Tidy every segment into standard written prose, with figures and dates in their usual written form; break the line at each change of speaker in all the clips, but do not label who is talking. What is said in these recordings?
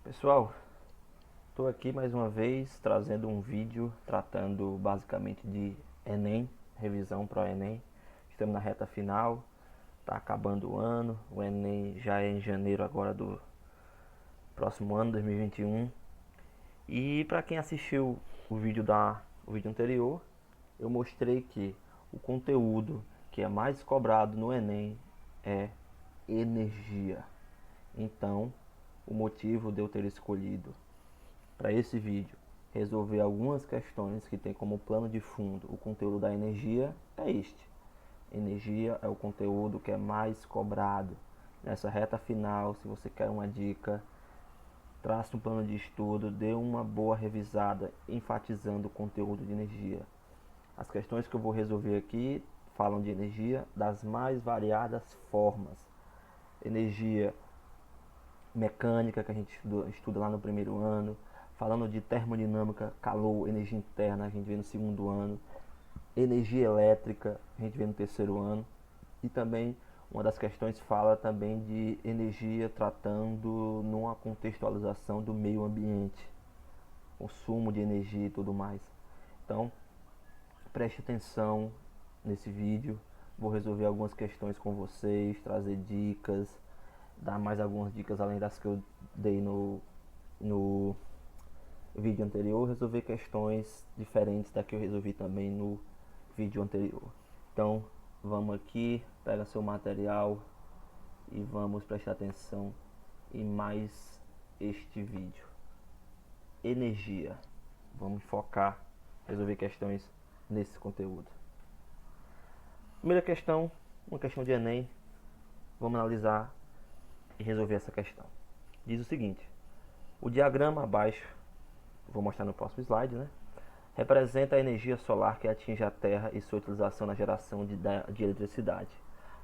Pessoal, estou aqui mais uma vez trazendo um vídeo tratando basicamente de Enem, revisão para o Enem. Estamos na reta final, está acabando o ano, o Enem já é em janeiro agora do próximo ano, 2021. E para quem assistiu o vídeo anterior, eu mostrei que o conteúdo que é mais cobrado no Enem é energia. Então, o motivo de eu ter escolhido para esse vídeo resolver algumas questões que tem como plano de fundo o conteúdo da energia é este. Energia é o conteúdo que é mais cobrado. Nessa reta final, se você quer uma dica, trace um plano de estudo, dê uma boa revisada, enfatizando o conteúdo de energia. As questões que eu vou resolver aqui falam de energia das mais variadas formas. Energia mecânica, que a gente estuda lá no primeiro ano, falando de termodinâmica, calor, energia interna, a gente vê no segundo ano, energia elétrica, a gente vê no terceiro ano, e também uma das questões fala também de energia tratando numa contextualização do meio ambiente, consumo de energia e tudo mais. Então, preste atenção nesse vídeo, vou resolver algumas questões com vocês, trazer dicas, dar mais algumas dicas além das que eu dei no vídeo anterior, resolver questões diferentes da que eu resolvi também no vídeo anterior. Então, vamos aqui, pega seu material e vamos prestar atenção em mais este vídeo. Energia. Vamos focar, resolver questões nesse conteúdo. Primeira questão, uma questão de Enem. Vamos analisar e resolver essa questão. Diz o seguinte: o diagrama abaixo, vou mostrar no próximo slide, né? Representa a energia solar que atinge a Terra e sua utilização na geração de eletricidade.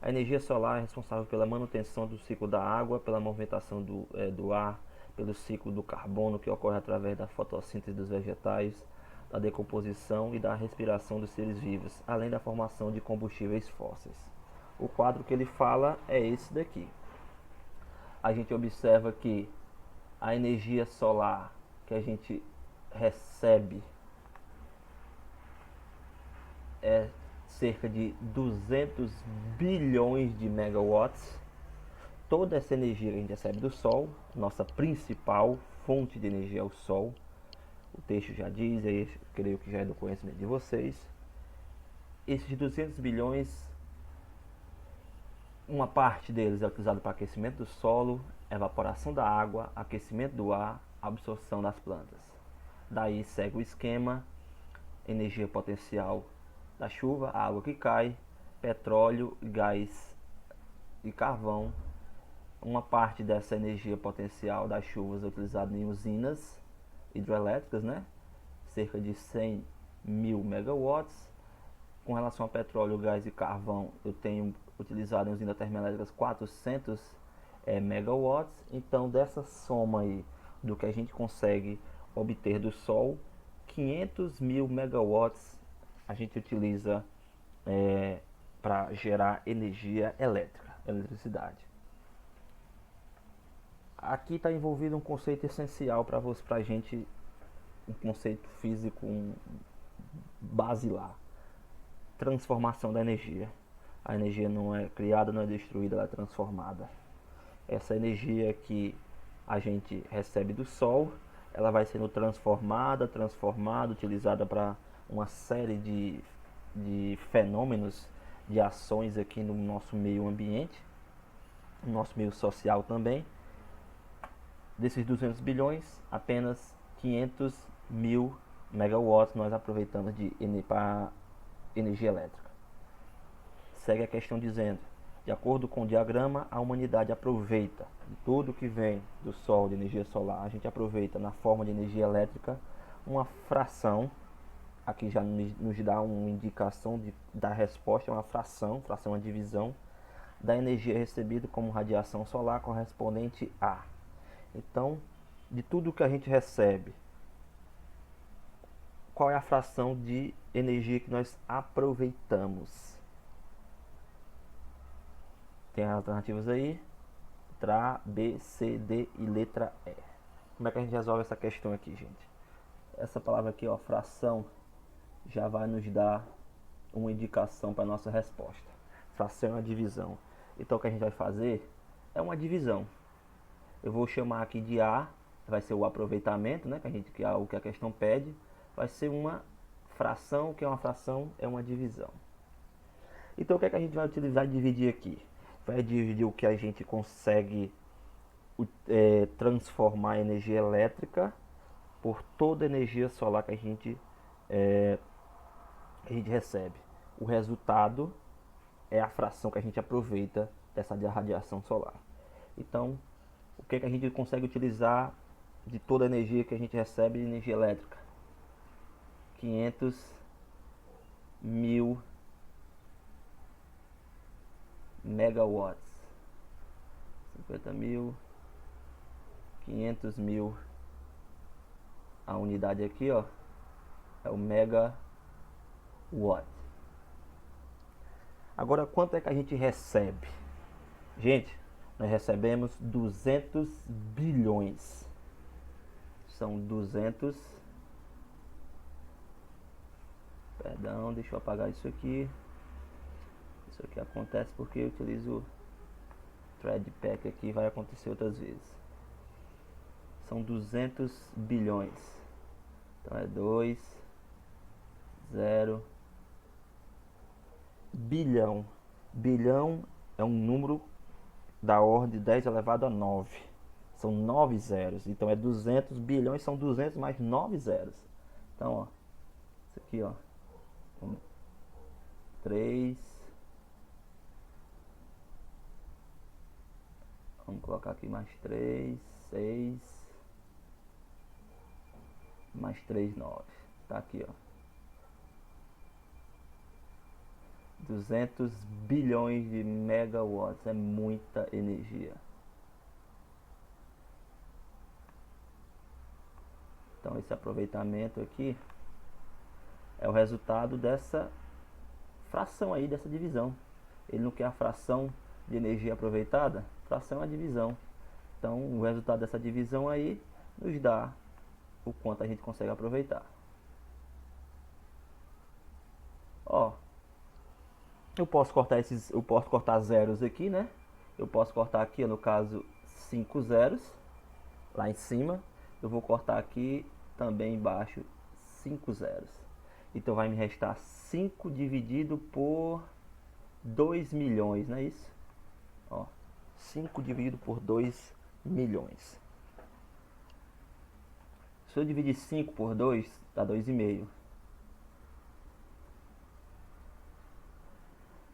A energia solar é responsável pela manutenção do ciclo da água, pela movimentação do ar, pelo ciclo do carbono que ocorre através da fotossíntese dos vegetais, da decomposição e da respiração dos seres vivos, além da formação de combustíveis fósseis. O quadro que ele fala é esse daqui. A gente observa que a energia solar que a gente recebe é cerca de 200 bilhões de megawatts. Toda essa energia que a gente recebe do Sol, nossa principal fonte de energia é o Sol. O texto já diz, aí creio que já é do conhecimento de vocês. Esses 200 bilhões, uma parte deles é utilizado para aquecimento do solo, evaporação da água, aquecimento do ar, absorção das plantas. Daí segue o esquema: energia potencial da chuva, a água que cai, petróleo, gás e carvão. Uma parte dessa energia potencial das chuvas é utilizada em usinas hidrelétricas, né? Cerca de 100 mil megawatts. Com relação a petróleo, gás e carvão, eu tenho utilizado em usinas termoelétricas 400 megawatts. Então, dessa soma aí do que a gente consegue obter do Sol, 500 mil megawatts a gente utiliza para gerar energia elétrica, eletricidade. Aqui está envolvido um conceito essencial para a gente, um conceito físico basilar: transformação da energia. A energia não é criada, não é destruída, ela é transformada. Essa energia que a gente recebe do Sol, ela vai sendo transformada, utilizada para uma série de fenômenos, de ações aqui no nosso meio ambiente, no nosso meio social também. Desses 200 bilhões, apenas 500 mil megawatts nós aproveitamos para energia elétrica. Segue a questão dizendo: de acordo com o diagrama, a humanidade aproveita de tudo que vem do Sol, de energia solar, a gente aproveita na forma de energia elétrica uma fração. Aqui já nos dá uma indicação da resposta, é uma fração, uma divisão da energia recebida como radiação solar correspondente a. Então, de tudo que a gente recebe, qual é a fração de energia que nós aproveitamos? Tem as alternativas aí: letra A, B, C, D e letra E. Como é que a gente resolve essa questão aqui, gente? Essa palavra aqui, ó, fração, já vai nos dar uma indicação para nossa resposta. Fração é uma divisão. Então o que a gente vai fazer é uma divisão. Eu vou chamar aqui de A, vai ser o aproveitamento, né, que é o que a questão pede. Vai ser uma fração, o que é uma fração? É uma divisão. Então o que é que a gente vai utilizar e dividir aqui? Vai dividir o que a gente consegue transformar em energia elétrica por toda a energia solar que a gente recebe. O resultado é a fração que a gente aproveita dessa radiação solar. Então, o que é que a gente consegue utilizar de toda a energia que a gente recebe de energia elétrica? 500 mil megawatts. 50 mil, 500 mil. A unidade aqui, ó, é o megawatt. Agora, quanto é que a gente recebe? Gente, nós recebemos 200 bilhões. São 200. Perdão, deixa eu apagar isso aqui. Isso aqui acontece porque eu utilizo o Threadpack aqui, vai acontecer outras vezes. São 200 bilhões. Então é 2, 0, bilhão. Bilhão é um número da ordem 10 elevado a 9. São 9 zeros. Então é 200 bilhões, são 200 mais 9 zeros. Então, ó, isso aqui, ó, 3. Vamos colocar aqui mais 3, 6, mais 3, 9. Tá aqui, ó. 200 bilhões de megawatts. É muita energia. Então esse aproveitamento aqui é o resultado dessa fração aí, dessa divisão. Ele não quer a fração de energia aproveitada? Fração é a divisão. Então o resultado dessa divisão aí nos dá o quanto a gente consegue aproveitar. Ó, eu posso cortar zeros aqui, né? Eu posso cortar aqui, no caso, 5 zeros lá em cima. Eu vou cortar aqui também embaixo 5 zeros. Então vai me restar 5 dividido por 2 milhões, não é isso? Ó, 5 dividido por 2 milhões. Se eu dividir 5 por 2, dá 2,5.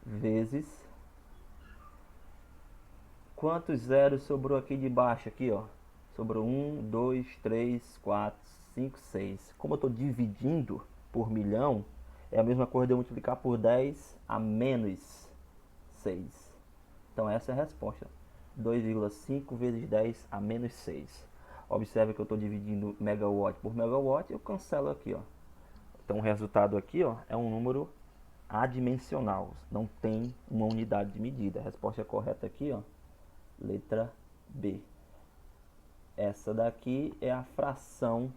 Vezes. Quantos zeros sobrou aqui de baixo? Aqui, ó. Sobrou 1, 2, 3, 4, 5, 6. Como eu estou dividindo por milhão, é a mesma coisa de eu multiplicar por 10 a menos 6. Então essa é a resposta. 2,5 vezes 10 a menos 6. Observe que eu estou dividindo megawatt por megawatt, eu cancelo aqui, ó. Então o resultado aqui, ó, é um número adimensional, não tem uma unidade de medida. A resposta correta aqui, ó, letra B. Essa daqui é a fração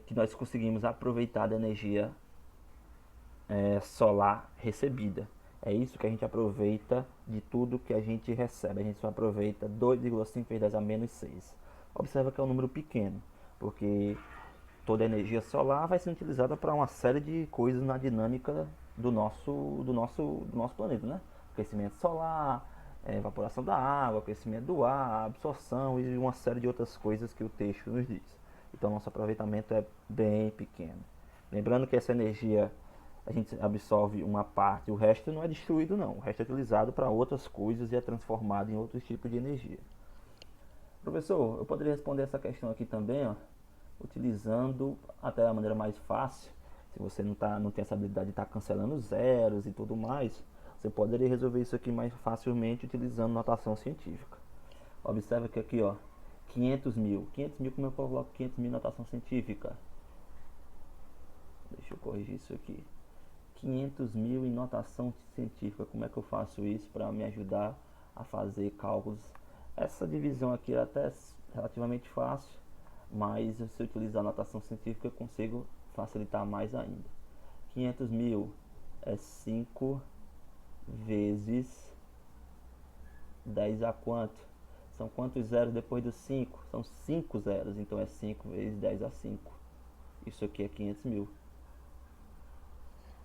que nós conseguimos aproveitar da energia solar recebida. É isso que a gente aproveita de tudo que a gente recebe. A gente só aproveita 2,5 vezes 10 a menos 6. Observa que é um número pequeno, porque toda a energia solar vai ser utilizada para uma série de coisas na dinâmica do nosso planeta, né? Aquecimento solar, evaporação da água, aquecimento do ar, absorção e uma série de outras coisas que o texto nos diz. Então nosso aproveitamento é bem pequeno. Lembrando que essa energia a gente absorve uma parte, o resto não é destruído não, o resto é utilizado para outras coisas e é transformado em outros tipos de energia. Professor, eu poderia responder essa questão aqui também, ó, utilizando até a maneira mais fácil. Se você não tem essa habilidade de estar cancelando zeros e tudo mais, você poderia resolver isso aqui mais facilmente utilizando notação científica. Observa que aqui, ó, 500 mil. 500 mil, como eu coloco 500 mil em notação científica? Deixa eu corrigir isso aqui. 500 mil em notação científica. Como é que eu faço isso para me ajudar a fazer cálculos Essa divisão aqui é até relativamente fácil, mas se eu utilizar a notação científica eu consigo facilitar mais ainda. 500 mil é 5 vezes 10 a quanto? São quantos zeros depois do 5? São 5 zeros, então é 5 vezes 10 a 5. Isso aqui é 500 mil.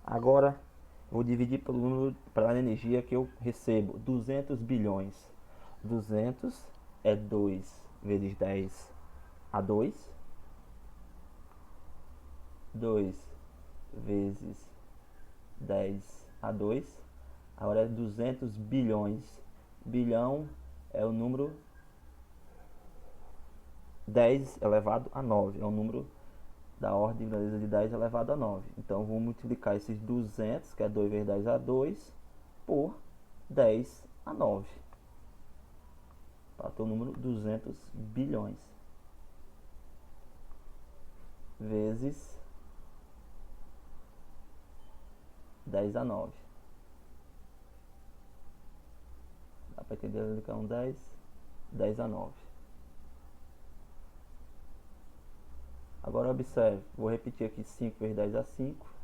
Agora, eu vou dividir pelo número, pela energia que eu recebo. 200 bilhões. 200 é 2 vezes 10 a 2. 2 vezes 10 a 2. Agora é 200 bilhões. Bilhão é o número 10 elevado a 9. É um número da ordem de grandeza de 10 elevado a 9. Então, vou multiplicar esses 200, que é 2 vezes 10 a 2, por 10 a 9. Para ter o número 200 bilhões. Vezes 10 a 9. Dá para entender que é um 10, 10 a 9. Agora observe, vou repetir aqui 5 vezes 10 a 5.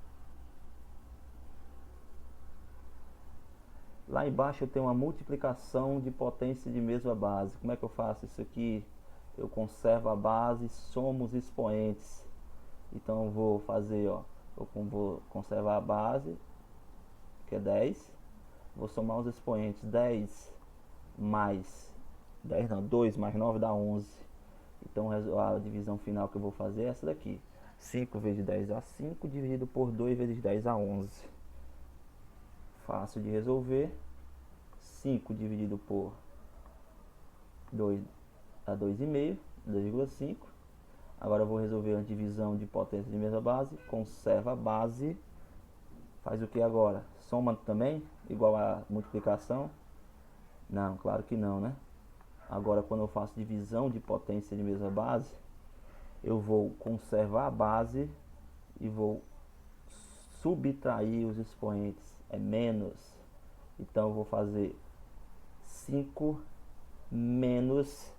Lá embaixo eu tenho uma multiplicação de potência de mesma base. Como é que eu faço isso aqui? Eu conservo a base, somo os expoentes. Então eu vou fazer, ó, eu vou conservar a base, que é 10. Vou somar os expoentes. 10 mais 10 não, 2 mais 9 dá 11. Então a divisão final que eu vou fazer é essa daqui. 5 vezes 10 a 5 dividido por 2 vezes 10 a 11. Fácil de resolver. 5 dividido por 2 dá 2,5, 2,5. Agora eu vou resolver a divisão de potência de mesma base. Conserva a base. Faz o que agora? Soma também, igual a multiplicação? Não, claro que não, né? Agora, quando eu faço divisão de potência de mesma base, eu vou conservar a base e vou subtrair os expoentes. É menos. Então, eu vou fazer 5 menos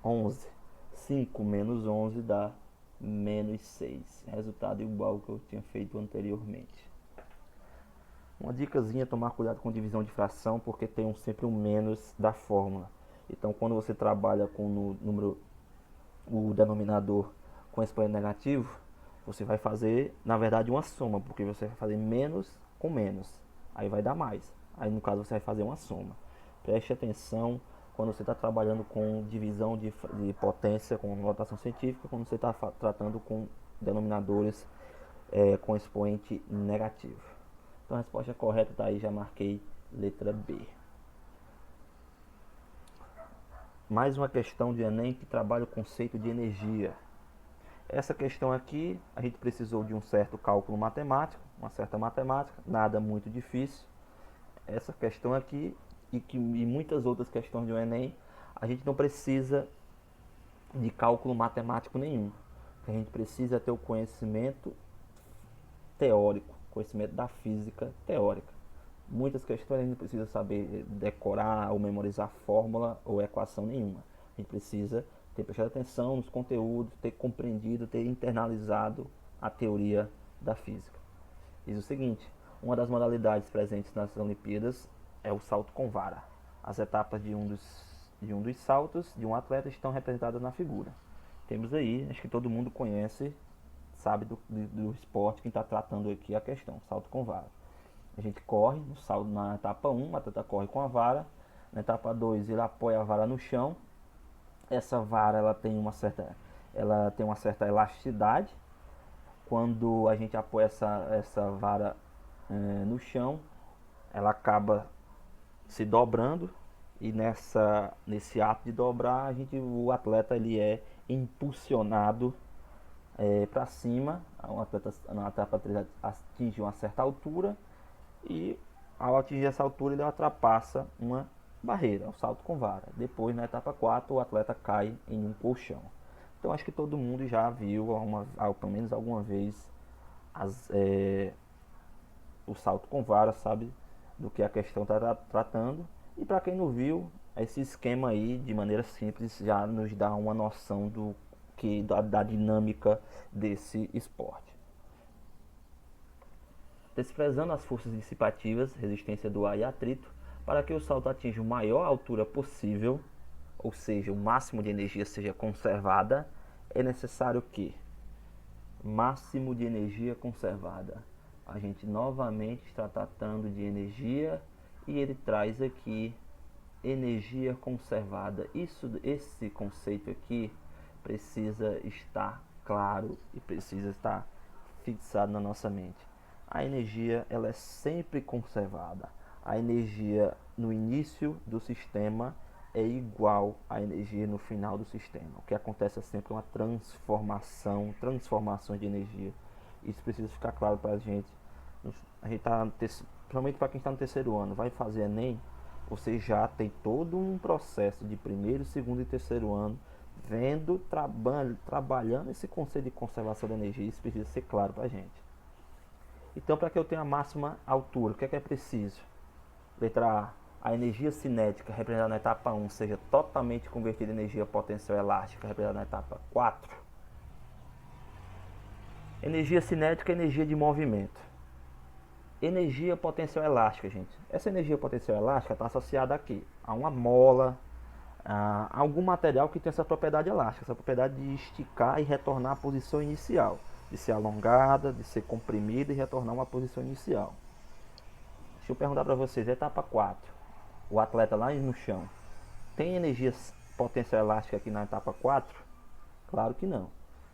11. 5 menos 11 dá menos 6. Resultado igual ao que eu tinha feito anteriormente. Uma dicasinha é tomar cuidado com divisão de fração, porque tem sempre um menos da fórmula. Então, quando você trabalha com o denominador com expoente negativo, você vai fazer, na verdade, uma soma, porque você vai fazer menos com menos. Aí vai dar mais. Aí, no caso, você vai fazer uma soma. Preste atenção quando você está trabalhando com divisão de potência, com notação científica, quando você está tratando com denominadores com expoente negativo. Então a resposta correta está aí, já marquei letra B. Mais uma questão de Enem que trabalha o conceito de energia. Essa questão aqui, a gente precisou de um certo cálculo matemático, uma certa matemática, nada muito difícil. Essa questão aqui e muitas outras questões do Enem, a gente não precisa de cálculo matemático nenhum. A gente precisa ter o conhecimento teórico, conhecimento da física teórica. Muitas questões a gente não precisa saber decorar ou memorizar fórmula ou equação nenhuma. A gente precisa ter prestado atenção nos conteúdos, ter compreendido, ter internalizado a teoria da física. Diz o seguinte: uma das modalidades presentes nas Olimpíadas é o salto com vara. As etapas de um dos saltos de um atleta estão representadas na figura. Temos aí, acho que todo mundo conhece, sabe do esporte, quem está tratando aqui a questão, salto com vara. A gente corre no salto na etapa 1, o atleta corre com a vara. Na etapa 2, ele apoia a vara no chão. Essa vara ela tem uma certa elasticidade. Quando a gente apoia essa vara no chão, ela acaba se dobrando. E nesse ato de dobrar, o atleta ele é impulsionado para cima. O atleta na etapa 3 atinge uma certa altura. E ao atingir essa altura ele ultrapassa uma barreira, o salto com vara. Depois, na etapa 4, o atleta cai em um colchão. Então acho que todo mundo já viu, pelo menos alguma vez, o salto com vara, sabe do que a questão está tratando. E para quem não viu, Esse esquema aí, de maneira simples, já nos dá uma noção da dinâmica desse esporte. Desprezando as forças dissipativas, resistência do ar e atrito, para que o salto atinja a maior altura possível, ou seja, o máximo de energia seja conservada, é necessário que máximo de energia conservada. A gente novamente está tratando de energia e ele traz aqui energia conservada. Esse conceito aqui precisa estar claro e precisa estar fixado na nossa mente. A energia, ela é sempre conservada. A energia no início do sistema é igual à energia no final do sistema. O que acontece é sempre uma transformação de energia. Isso precisa ficar claro para a gente. A gente tá, principalmente para quem está no terceiro ano, vai fazer Enem, você já tem todo um processo de primeiro, segundo e terceiro ano vendo, trabalhando esse conceito de conservação da energia. Isso precisa ser claro para a gente. Então, para que eu tenha a máxima altura, o que é preciso? Letra A energia cinética representada na etapa 1 seja totalmente convertida em energia potencial elástica representada na etapa 4. Energia cinética é energia de movimento. Energia potencial elástica, gente. Essa energia potencial elástica está associada aqui a uma mola, a algum material que tem essa propriedade elástica, essa propriedade de esticar e retornar à posição inicial, de ser alongada, de ser comprimida e retornar a uma posição inicial. Deixa eu perguntar para vocês, etapa 4, o atleta lá no chão, tem energia potencial elástica aqui na etapa 4? Claro que não.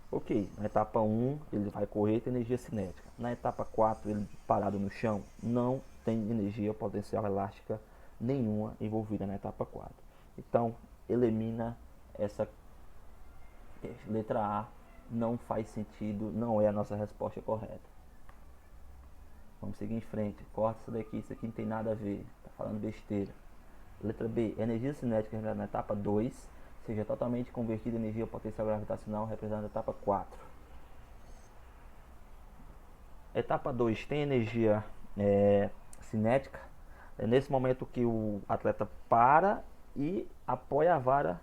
Ok, na etapa 1 ele vai correr, tem energia cinética. Na etapa 4, ele parado no chão, não tem energia potencial elástica nenhuma envolvida na etapa 4. Então, elimina essa letra A, não faz sentido, não é a nossa resposta correta. Vamos seguir em frente, corta isso aqui não tem nada a ver, tá falando besteira. Letra B, energia cinética na etapa 2, seja totalmente convertida em energia potencial gravitacional representada na etapa 4. Etapa 2 tem energia cinética. É nesse momento que o atleta para e apoia a vara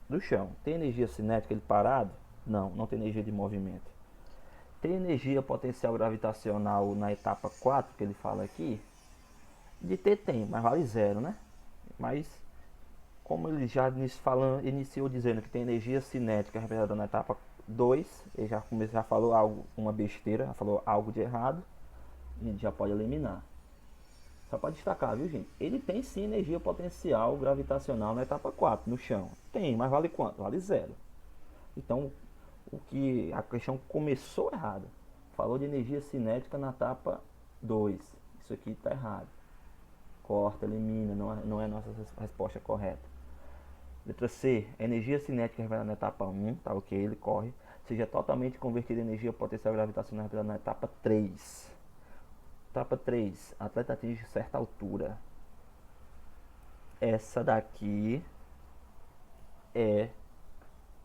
do chão. Tem energia cinética ele parado? Não, não tem energia de movimento. Tem energia potencial gravitacional na etapa 4 que ele fala aqui? De ter tem, mas vale zero, né? Mas como ele já iniciou dizendo que tem energia cinética representada na etapa 2, ele já falou algo, uma besteira, já falou algo de errado, a gente já pode eliminar. Só para destacar, viu, gente? Ele tem sim energia potencial gravitacional na etapa 4, no chão. Tem, mas vale quanto? Vale zero. Então, a questão começou errada. Falou de energia cinética na etapa 2. Isso aqui está errado. Corta, elimina, não é a nossa resposta correta. Letra C, energia cinética representada na etapa 1, tá ok, ele corre, seja totalmente convertida em energia potencial gravitacional representada na etapa 3. Etapa 3, atleta atinge certa altura. Essa daqui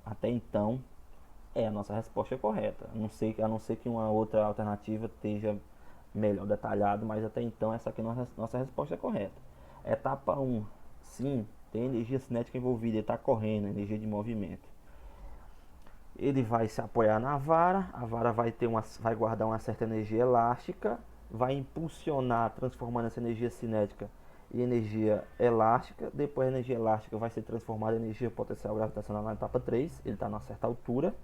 até então, é a nossa resposta correta. A não ser que uma outra alternativa esteja melhor detalhado, mas até então essa aqui é a nossa resposta correta. Etapa 1, sim, tem energia cinética envolvida, ele está correndo, energia de movimento. Ele vai se apoiar na vara, a vara vai guardar uma certa energia elástica, vai impulsionar, transformando essa energia cinética em energia elástica. Depois a energia elástica vai ser transformada em energia potencial gravitacional na etapa 3, ele está numa certa altura.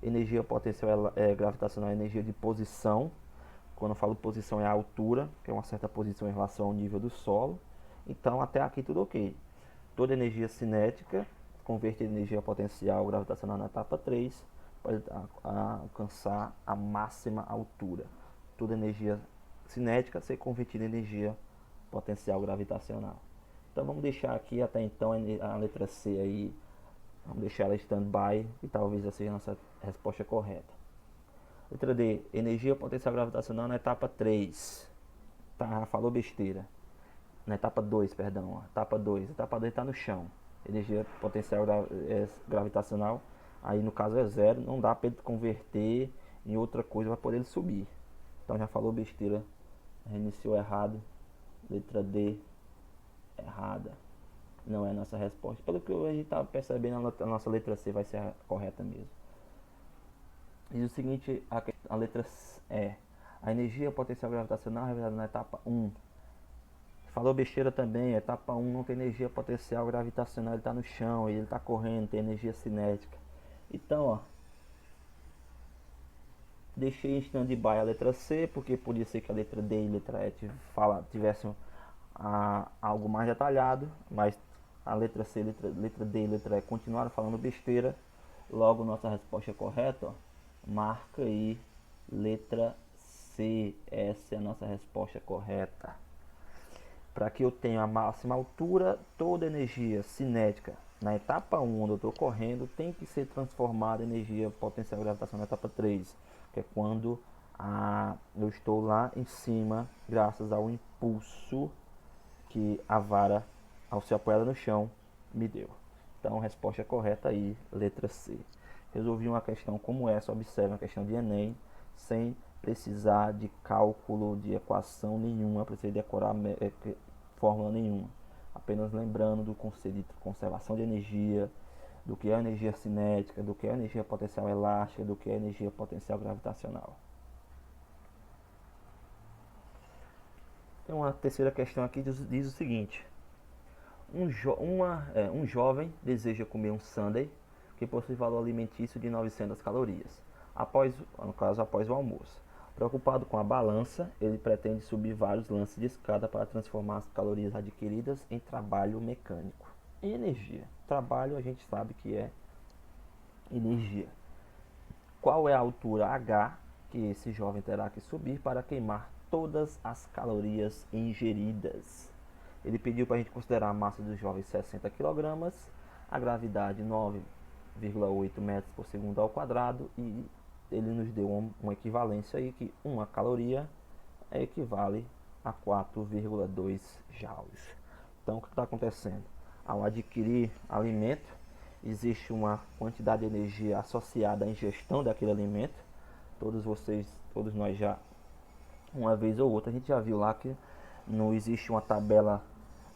Energia potencial gravitacional é energia de posição. Quando eu falo posição é a altura, que é uma certa posição em relação ao nível do solo. Então até aqui tudo ok. Toda energia cinética convertida em energia potencial gravitacional na etapa 3 pode alcançar a máxima altura. Toda energia cinética ser convertida em energia potencial gravitacional. Então vamos deixar aqui até então a letra C aí, vamos deixar ela stand-by e talvez essa seja a nossa resposta correta. Letra D, energia potencial gravitacional na etapa 3. Tá, falou besteira. Na etapa 2, perdão. Etapa 2 está no chão. Energia potencial gravitacional, aí no caso é zero, não dá para ele converter em outra coisa para poder ele subir. Então já falou besteira, reiniciou errado. Letra D, errada. não é a nossa resposta. Pelo que a gente está percebendo, a nossa letra C vai ser a correta mesmo. Diz o seguinte, a letra C é: a energia potencial gravitacional revelada na etapa 1. Falou besteira também, a etapa 1 não tem energia potencial gravitacional, ele está no chão, ele está correndo, tem energia cinética. Então, ó, deixei em stand-by a letra C, porque podia ser que a letra D e a letra E tivessem algo mais detalhado, mas a letra C, letra D e letra E continuaram falando besteira. Logo, nossa resposta é correta, ó. Marca aí, letra C, essa é a nossa resposta correta. Para que eu tenha a máxima altura, toda energia cinética na etapa 1, onde eu estou correndo, tem que ser transformada em energia potencial gravitacional na etapa 3, que é quando eu estou lá em cima, graças ao impulso que a vara, ao ser apoiada no chão, me deu. Então, resposta correta aí, letra C. Resolvi uma questão como essa, observe uma questão de Enem, sem precisar de cálculo, de equação nenhuma, precisei decorar fórmula nenhuma. Apenas lembrando do conceito de conservação de energia, do que é energia cinética, do que é energia potencial elástica, do que é energia potencial gravitacional. Tem uma terceira questão aqui, diz o seguinte: um jovem deseja comer um sundae que possui valor alimentício de 900 calorias, após o almoço. Preocupado com a balança, ele pretende subir vários lances de escada para transformar as calorias adquiridas em trabalho mecânico, em energia. Trabalho a gente sabe que é energia. Qual é a altura H que esse jovem terá que subir para queimar todas as calorias ingeridas? Ele pediu para a gente considerar a massa do jovem 60 kg, a gravidade 9,8 metros por segundo ao quadrado, e ele nos deu uma equivalência aí que uma caloria equivale a 4,2 joules. Então, o que está acontecendo? Ao adquirir alimento, existe uma quantidade de energia associada à ingestão daquele alimento. Todos nós já, uma vez ou outra, a gente já viu lá que não existe uma tabela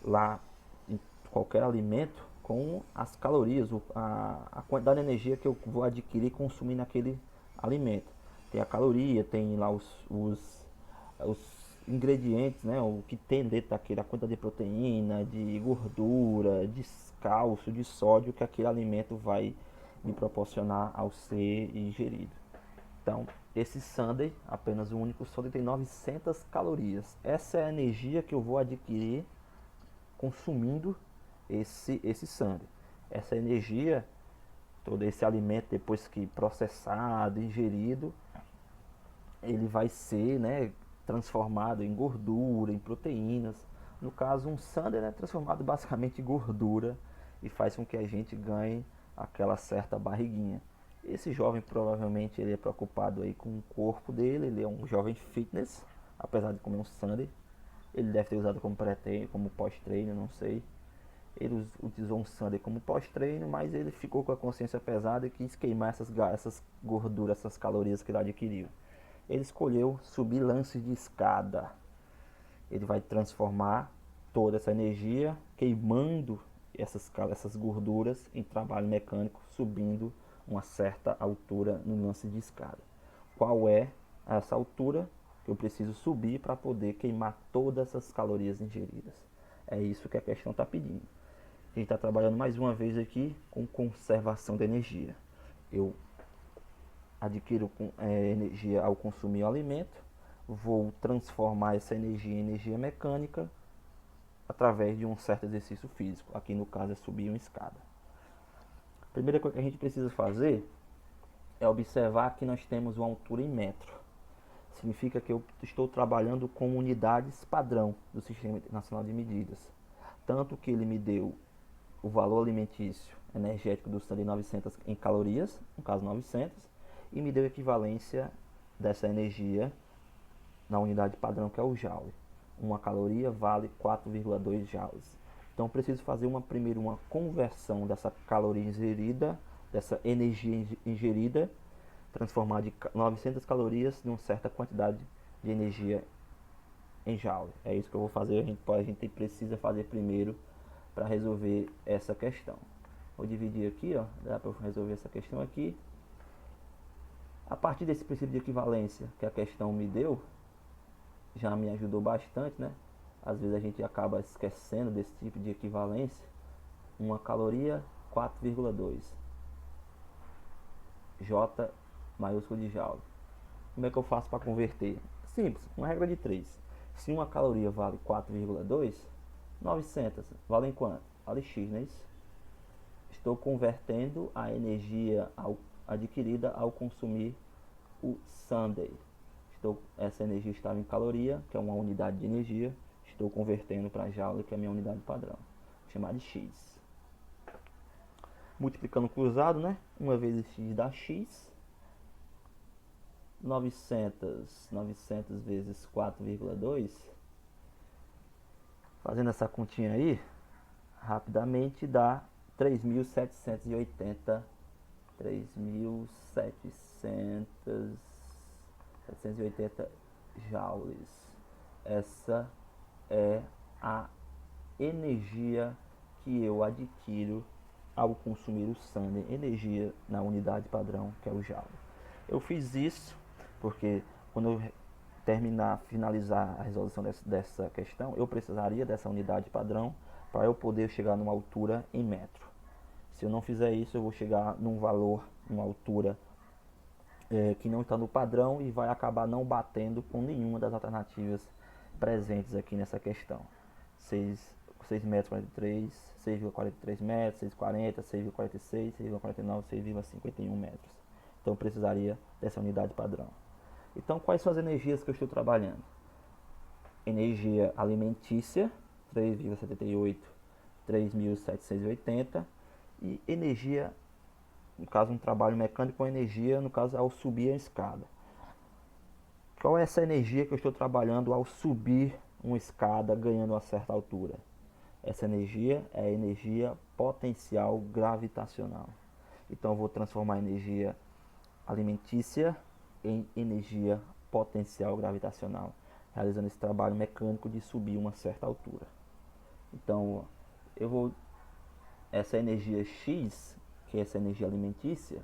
lá em qualquer alimento com as calorias, a quantidade de energia que eu vou adquirir consumindo aquele alimento. Tem a caloria, tem lá os ingredientes, né, o que tem dentro daquele, a quantidade de proteína, de gordura, de cálcio, de sódio que aquele alimento vai me proporcionar ao ser ingerido. Então, esse sundae, apenas o único sundae, tem 900 calorias. Essa é a energia que eu vou adquirir consumindo esse sundae. Essa energia, todo esse alimento, depois que processado, ingerido, ele vai ser, né, transformado em gordura, em proteínas. No caso, um sundae é transformado basicamente em gordura e faz com que a gente ganhe aquela certa barriguinha. Esse jovem provavelmente ele é preocupado aí com o corpo dele, ele é um jovem fitness, apesar de comer um sundae. Ele deve ter usado como pré-treino, como pós-treino, não sei. Ele utilizou um sundae como pós-treino, mas ele ficou com a consciência pesada e quis queimar essas gorduras, essas calorias que ele adquiriu. Ele escolheu subir lances de escada. Ele vai transformar toda essa energia, queimando essas gorduras em trabalho mecânico, subindo uma certa altura no lance de escada. Qual é essa altura que eu preciso subir para poder queimar todas essas calorias ingeridas? É isso que a questão está pedindo. A gente está trabalhando mais uma vez aqui com conservação de energia. Eu adquiro energia ao consumir o alimento, vou transformar essa energia em energia mecânica através de um certo exercício físico. Aqui no caso é subir uma escada. A primeira coisa que a gente precisa fazer é observar que nós temos uma altura em metro. Significa que eu estou trabalhando com unidades padrão do Sistema Internacional de Medidas. Tanto que ele me deu o valor alimentício energético do sundae 900 em calorias, no caso 900, e me deu equivalência dessa energia na unidade padrão, que é o joule. Uma caloria vale 4,2 joules. Então preciso fazer primeiro uma conversão dessa caloria ingerida, dessa energia ingerida, transformar de 900 calorias em uma certa quantidade de energia em joule. É isso que eu vou fazer. A gente precisa fazer primeiro para resolver essa questão. Vou dividir aqui, ó, dá para resolver essa questão aqui. A partir desse princípio de equivalência que a questão me deu, já me ajudou bastante, né? Às vezes a gente acaba esquecendo desse tipo de equivalência. Uma caloria, 4,2 J maiúsculo de Joule. Como é que eu faço para converter? Simples, uma regra de 3. Se uma caloria vale 4,2, 900 valem quanto? Vale X, não é isso? Estou convertendo a energia adquirida ao consumir o Sunday. Essa energia estava em caloria, que é uma unidade de energia. Estou convertendo para Joule, que é a minha unidade padrão. Vou chamar de X. Multiplicando cruzado, né? 1 vezes X dá X. 900 vezes 4,2. Fazendo essa continha aí, rapidamente dá 3.780 joules. Essa é a energia que eu adquiro ao consumir o Sunday, energia na unidade padrão, que é o joule. Eu fiz isso porque quando eu finalizar a resolução dessa questão, eu precisaria dessa unidade padrão para eu poder chegar numa altura em metro. Se eu não fizer isso, eu vou chegar num valor, numa altura que não está no padrão e vai acabar não batendo com nenhuma das alternativas presentes aqui nessa questão. 6 metros 43, 6,43 metros, 6,40, 6,46, 6,49, 6,51 metros. Então eu precisaria dessa unidade padrão. Então quais são as energias que eu estou trabalhando? Energia alimentícia, 3,78, 3.780, e energia, no caso um trabalho mecânico com energia, no caso ao subir a escada. Qual é essa energia que eu estou trabalhando ao subir uma escada ganhando uma certa altura? Essa energia é a energia potencial gravitacional. Então eu vou transformar a energia alimentícia em energia potencial gravitacional, realizando esse trabalho mecânico de subir uma certa altura. Então essa energia X, que é essa energia alimentícia,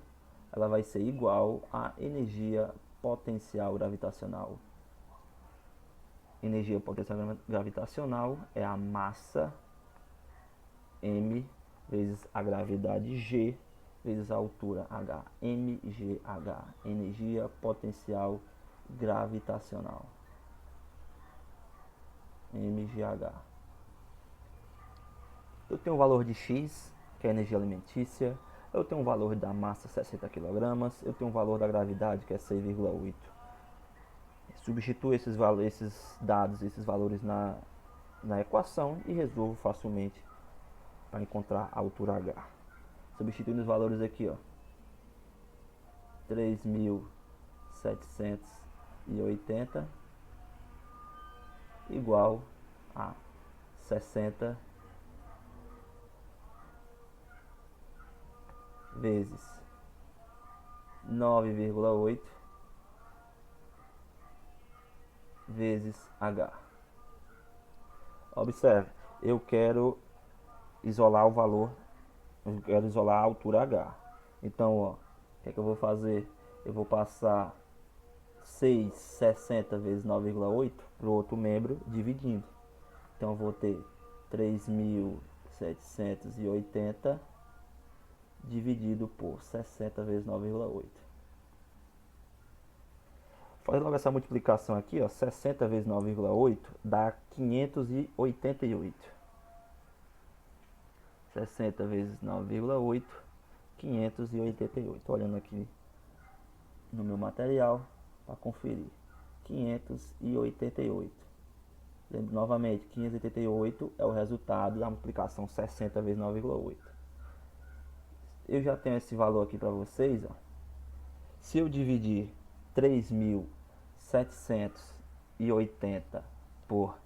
ela vai ser igual à energia potencial gravitacional. Energia potencial gravitacional é a massa M vezes a gravidade G vezes a altura H. MGH, energia potencial gravitacional. MGH. Eu tenho o valor de X, que é a energia alimentícia. Eu tenho o valor da massa, 60 kg. Eu tenho o valor da gravidade, que é 6,8. Substituo esses dados, esses valores na equação e resolvo facilmente para encontrar a altura H. Substituindo os valores aqui, ó, 3.780 igual a 60 vezes 9,8 vezes H. Observe, eu quero isolar o valor, eu quero isolar a altura H. Então, ó, o que é que eu vou fazer? Eu vou passar 660 vezes 9,8 para o outro membro, dividindo. Então, eu vou ter 3.780 dividido por 60 vezes 9,8. Faz logo essa multiplicação aqui, ó, 60 vezes 9,8 dá 588. 60 vezes 9,8, 588. Olhando aqui no meu material para conferir. 588. Lembro novamente, 588 é o resultado da multiplicação 60 vezes 9,8. Eu já tenho esse valor aqui para vocês, ó. Se eu dividir 3.780 por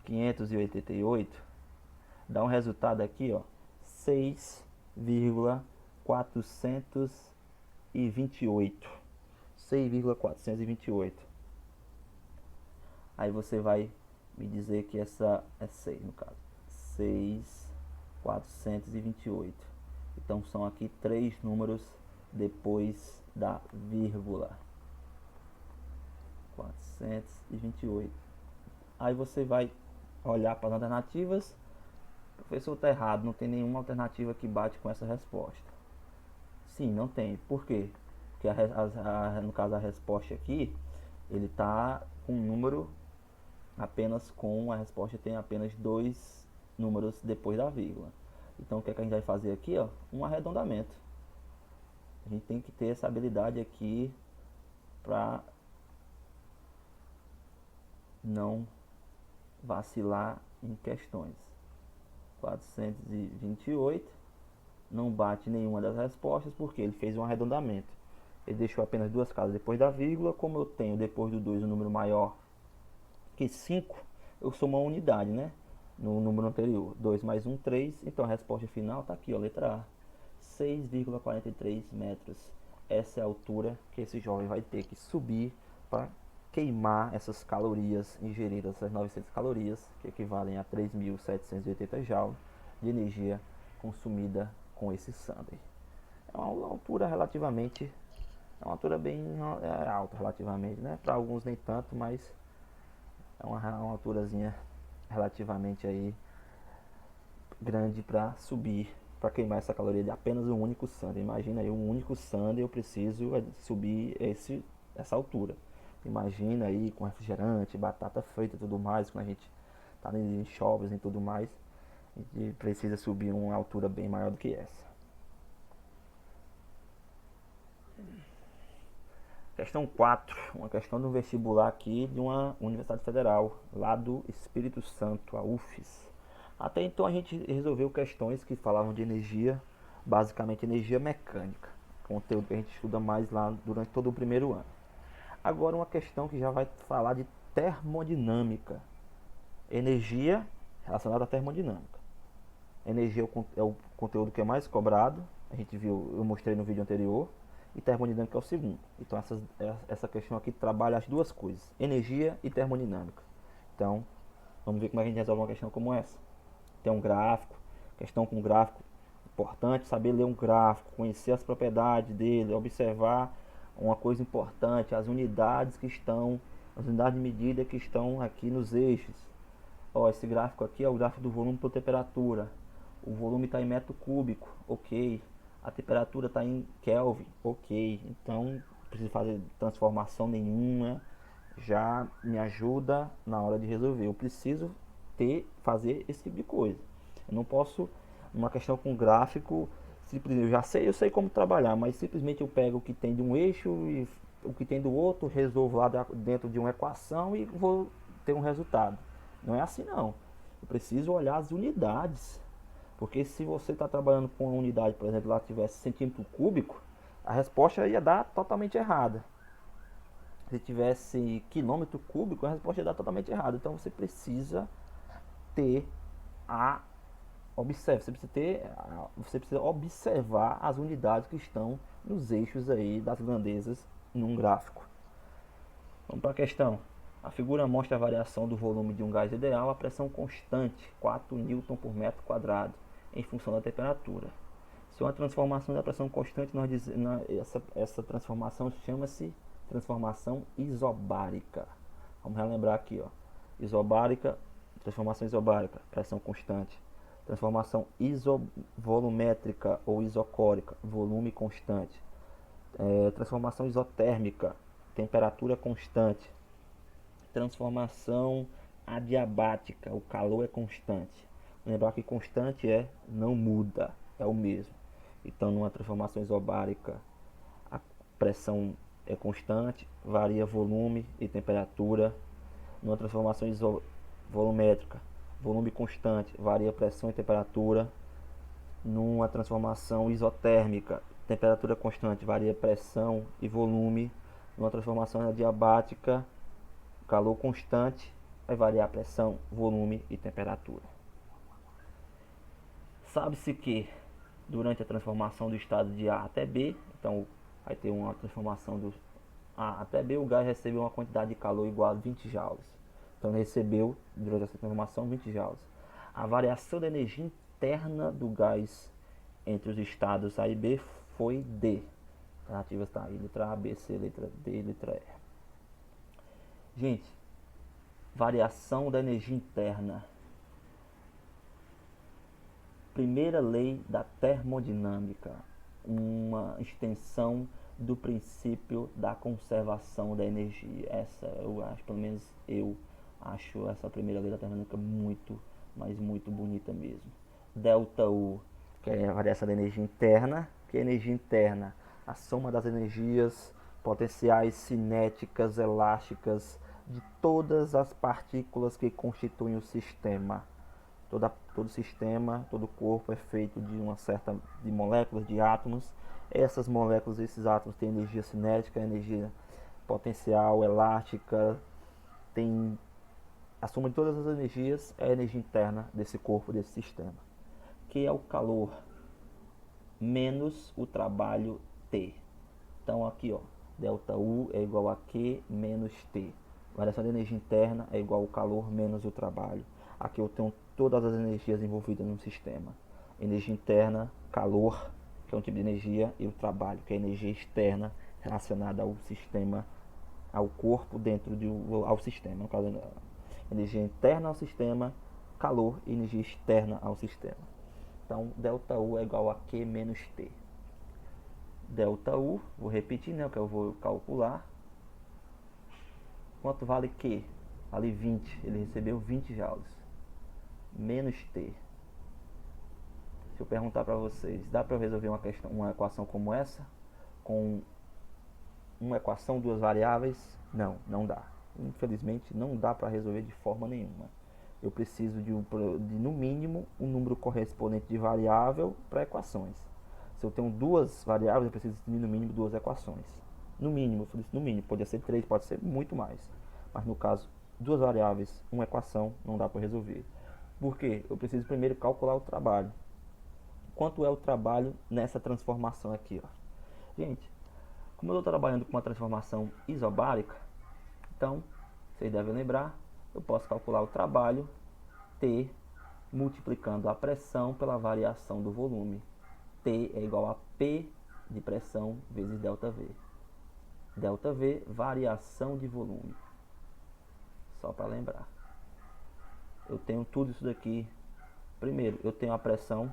588, dá um resultado aqui, ó, 6,428. 6,428. Aí você vai me dizer que essa é 6 no caso. 6 428. Então são aqui 3 números depois da vírgula. 428. Aí você vai olhar para as alternativas. Professor, está errado, não tem nenhuma alternativa que bate com essa resposta. Sim, não tem. Por quê? Porque no caso a resposta aqui, ele está com um número apenas com a resposta tem apenas 2 números depois da vírgula. Então o que é que a gente vai fazer aqui? Ó, um arredondamento. A gente tem que ter essa habilidade aqui para não vacilar em questões. 428 não bate nenhuma das respostas porque ele fez um arredondamento. Ele deixou apenas 2 casas depois da vírgula. Como eu tenho depois do 2 um número maior que 5, eu sou uma unidade, né? No número anterior, 2 mais 1, 3. Então a resposta final está aqui, ó, letra A, 6,43 metros. Essa é a altura que esse jovem vai ter que subir para queimar essas calorias ingeridas, essas 900 calorias, que equivalem a 3.780 joules de energia consumida com esse sundae. É uma altura relativamente, é uma altura bem alta relativamente, né? Para alguns nem tanto, mas é uma alturazinha relativamente aí grande para subir, para queimar essa caloria de apenas um único sundae. Imagina aí, um único sundae eu preciso subir essa altura. Imagina aí com refrigerante, batata frita e tudo mais, quando a gente tá em shoppings e tudo mais, a gente precisa subir uma altura bem maior do que essa. Questão 4, uma questão do vestibular aqui de uma Universidade Federal, lá do Espírito Santo, a UFES. Até então a gente resolveu questões que falavam de energia, basicamente energia mecânica, conteúdo que a gente estuda mais lá durante todo o primeiro ano. Agora uma questão que já vai falar de termodinâmica, energia relacionada à termodinâmica. Energia é o conteúdo que é mais cobrado, a gente viu, eu mostrei no vídeo anterior, e termodinâmica é o segundo. Então essa questão aqui trabalha as duas coisas, energia e termodinâmica. Então vamos ver como é que a gente resolve uma questão como essa. Tem um gráfico, questão com gráfico, importante saber ler um gráfico, conhecer as propriedades dele, observar uma coisa importante, as unidades de medida que estão aqui nos eixos. Ó, esse gráfico aqui é o gráfico do volume por temperatura. O volume está em metro cúbico, ok. A temperatura está em Kelvin, ok. Então não preciso fazer transformação nenhuma, já me ajuda na hora de resolver. Eu preciso fazer esse tipo de coisa. Eu não posso, numa questão com gráfico, eu sei como trabalhar, mas simplesmente eu pego o que tem de um eixo e o que tem do outro, resolvo lá dentro de uma equação e vou ter um resultado. Não é assim não. Eu preciso olhar as unidades. Porque se você está trabalhando com uma unidade, por exemplo, lá tivesse centímetro cúbico, a resposta ia dar totalmente errada. Se tivesse quilômetro cúbico, a resposta ia dar totalmente errada. Então você precisa ter você precisa observar as unidades que estão nos eixos aí das grandezas num gráfico. Vamos para a questão. A figura mostra a variação do volume de um gás ideal a pressão constante, 4 Newton por metro quadrado, em função da temperatura. Se uma transformação da pressão constante, essa transformação chama-se transformação isobárica. Vamos relembrar aqui, ó. Isobárica, transformação isobárica, pressão constante. Transformação isovolumétrica ou isocórica, volume constante. Transformação isotérmica, temperatura constante. Transformação adiabática, o calor é constante. Lembrar que constante não muda, é o mesmo. Então, numa transformação isobárica, a pressão é constante, varia volume e temperatura. Numa transformação isovolumétrica, volume constante, varia pressão e temperatura. Numa transformação isotérmica, temperatura constante, varia pressão e volume. Numa transformação adiabática, calor constante, vai variar pressão, volume e temperatura. Sabe-se que durante a transformação do estado de A até B, então vai ter uma transformação do A até B, o gás recebeu uma quantidade de calor igual a 20 joules. Então ele recebeu, durante essa transformação, 20 joules. A variação da energia interna do gás entre os estados A e B foi D. Alternativas tá aí, letra A, B, C, letra D, letra E. Gente, variação da energia interna. Primeira lei da termodinâmica, uma extensão do princípio da conservação da energia. Essa eu acho, pelo menos eu acho essa primeira lei da termodinâmica muito, mas muito bonita mesmo. Delta U, que é a variação da energia interna, que é a energia interna, a soma das energias potenciais, cinéticas, elásticas, de todas as partículas que constituem o sistema. Todo sistema, todo corpo é feito de moléculas, de átomos. Essas moléculas, esses átomos têm energia cinética, energia potencial, elástica, tem a soma de todas as energias é a energia interna desse corpo, desse sistema, que é o calor menos o trabalho T. Então aqui, ó, delta U é igual a Q menos T. Variação de energia interna é igual ao calor menos o trabalho. Aqui eu tenho todas as energias envolvidas no sistema. Energia interna, calor, que é um tipo de energia, e o trabalho, que é energia externa relacionada ao sistema, ao corpo ao sistema. No caso, energia interna ao sistema, calor e energia externa ao sistema. Então, delta U é igual a Q menos T. Delta U, vou repetir, né, que eu vou calcular. Quanto vale Q? Vale 20, ele recebeu 20 joules. Menos T. Se eu perguntar para vocês, dá para resolver uma equação como essa? Com uma equação, duas variáveis? Não, não dá. Infelizmente, não dá para resolver de forma nenhuma. Eu preciso de no mínimo, um número correspondente de variável para equações. Se eu tenho duas variáveis, eu preciso de no mínimo duas equações. No mínimo, no mínimo, pode ser 3, pode ser muito mais. Mas no caso, duas variáveis, uma equação, não dá para resolver. Por quê? Eu preciso primeiro calcular o trabalho. Quanto é o trabalho nessa transformação aqui, ó? Gente, como eu estou trabalhando com uma transformação isobárica, então, vocês devem lembrar, eu posso calcular o trabalho T multiplicando a pressão pela variação do volume. T é igual a P de pressão vezes ΔV. ΔV, variação de volume. Só para lembrar. Eu tenho tudo isso daqui. Primeiro, eu tenho a pressão,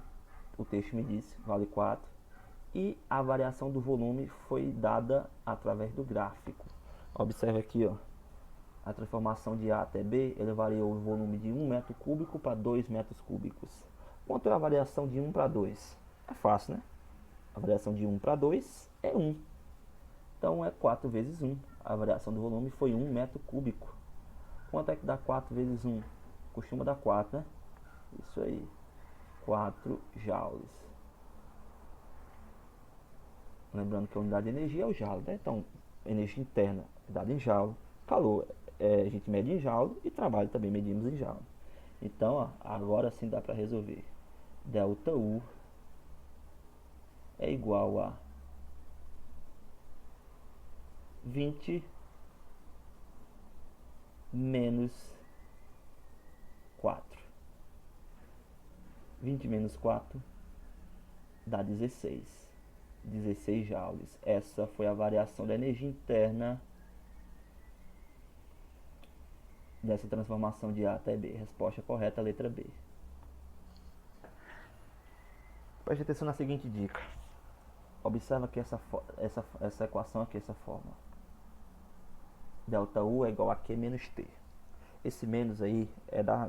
o texto me disse, vale 4. E a variação do volume foi dada através do gráfico. Observe aqui, ó. A transformação de A até B, ele variou o volume de 1 metro cúbico para 2 metros cúbicos. Quanto é a variação de 1 para 2? É fácil, né? A variação de 1 para 2 é 1. Então é 4 vezes 1. A variação do volume foi 1 metro cúbico. Quanto é que dá 4 vezes 1? Costuma dar 4, né? Isso aí. 4 joules. Lembrando que a unidade de energia é o joule, né? Então, energia interna é dada em joule. Calor a gente mede em joule e trabalho também medimos em joule. Então, ó, agora sim dá para resolver. Delta U é igual a 20 menos 4. 20 menos 4 dá 16. 16 joules. Essa foi a variação da energia interna dessa transformação de A até B. Resposta correta, letra B. Preste atenção na seguinte dica. Observa que essa equação aqui, essa forma. Delta U é igual a Q menos T. Esse menos aí